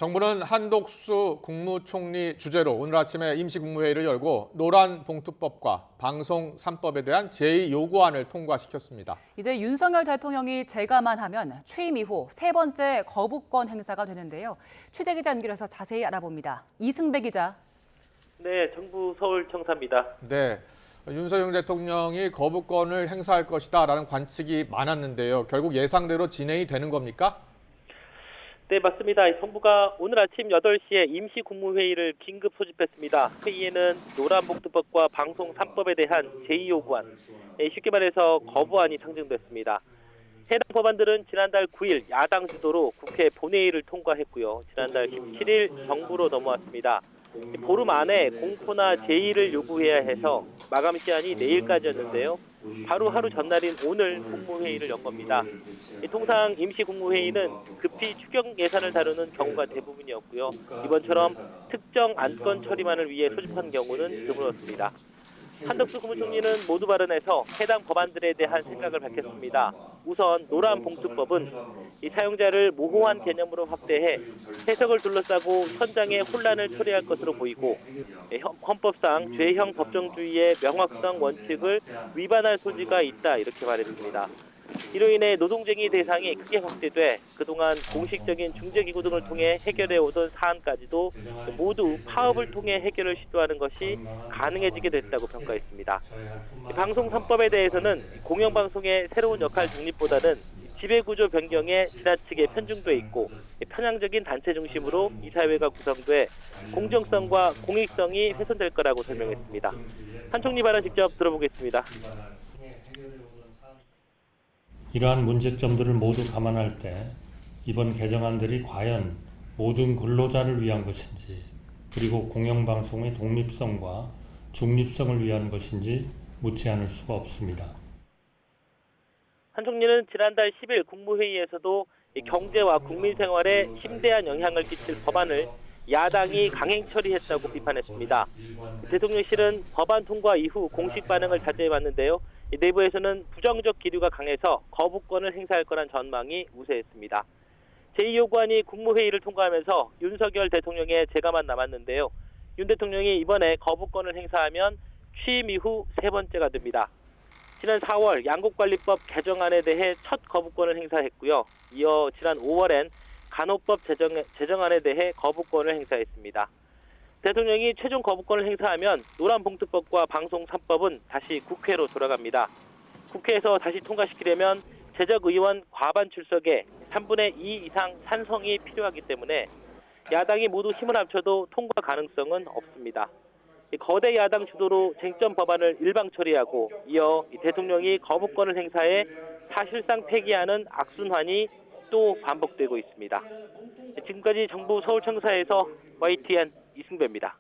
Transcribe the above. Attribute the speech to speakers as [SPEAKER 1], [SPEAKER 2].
[SPEAKER 1] 정부는 한독수 국무총리 주재로 오늘 아침에 임시국무회의를 열고 노란봉투법과 방송 3법에 대한 제2요구안을 통과시켰습니다.
[SPEAKER 2] 이제 윤석열 대통령이 재가만 하면 취임 이후 세 번째 거부권 행사가 되는데요. 취재기자 연결해서 자세히 알아봅니다. 이승배 기자.
[SPEAKER 3] 네, 정부 서울청사입니다.
[SPEAKER 1] 네, 윤석열 대통령이 거부권을 행사할 것이다라는 관측이 많았는데요. 결국 예상대로 진행이 되는 겁니까?
[SPEAKER 3] 네, 맞습니다. 정부가 오늘 아침 8시에 임시국무회의를 긴급 소집했습니다. 회의에는 노란봉투법과 방송 3법에 대한 제2요구안, 쉽게 말해서 거부안이 상정됐습니다. 해당 법안들은 지난달 9일 야당 주도로 국회 본회의를 통과했고요. 지난달 17일 정부로 넘어왔습니다. 보름 안에 공포나 제의를 요구해야 해서 마감 시한이 내일까지였는데요. 바로 하루 전날인 오늘 국무회의를 연 겁니다. 통상 임시국무회의는 급히 추경 예산을 다루는 경우가 대부분이었고요. 이번처럼 특정 안건 처리만을 위해 소집한 경우는 드물었습니다. 한덕수 국무총리는 모두 발언에서 해당 법안들에 대한 생각을 밝혔습니다. 우선 노란봉투법은 이 사용자를 모호한 개념으로 확대해 해석을 둘러싸고 현장의 혼란을 초래할 것으로 보이고 헌법상 죄형 법정주의의 명확성 원칙을 위반할 소지가 있다 이렇게 말했습니다. 이로 인해 노동쟁의 대상이 크게 확대돼 그동안 공식적인 중재기구 등을 통해 해결해오던 사안까지도 모두 파업을 통해 해결을 시도하는 것이 가능해지게 됐다고 평가했습니다. 방송 3법에 대해서는 공영방송의 새로운 역할 중립보다는 지배구조 변경에 지나치게 편중돼 있고 편향적인 단체 중심으로 이 사회가 구성돼 공정성과 공익성이 훼손될 거라고 설명했습니다. 한 총리 발언 직접 들어보겠습니다.
[SPEAKER 4] 이러한 문제점들을 모두 감안할 때 이번 개정안들이 과연 모든 근로자를 위한 것인지 그리고 공영방송의 독립성과 중립성을 위한 것인지 묻지 않을 수가 없습니다.
[SPEAKER 3] 한 총리는 지난달 10일 국무회의에서도 경제와 국민 생활에 심대한 영향을 끼칠 법안을 야당이 강행 처리했다고 비판했습니다. 대통령실은 법안 통과 이후 공식 반응을 자제해왔는데요. 내부에서는 부정적 기류가 강해서 거부권을 행사할 거란 전망이 우세했습니다. 제2요구안이 국무회의를 통과하면서 윤석열 대통령의 재가만 남았는데요. 윤 대통령이 이번에 거부권을 행사하면 취임 이후 세 번째가 됩니다. 지난 4월 양국관리법 개정안에 대해 첫 거부권을 행사했고요. 이어 지난 5월엔 간호법 제정안에 대해 거부권을 행사했습니다. 대통령이 최종 거부권을 행사하면 노란봉투법과 방송 3법은 다시 국회로 돌아갑니다. 국회에서 다시 통과시키려면 재적의원 과반 출석에 3분의 2 이상 찬성이 필요하기 때문에 야당이 모두 힘을 합쳐도 통과 가능성은 없습니다. 거대 야당 주도로 쟁점 법안을 일방 처리하고 이어 대통령이 거부권을 행사해 사실상 폐기하는 악순환이 또 반복되고 있습니다. 지금까지 정부 서울청사에서 YTN 이승배입니다.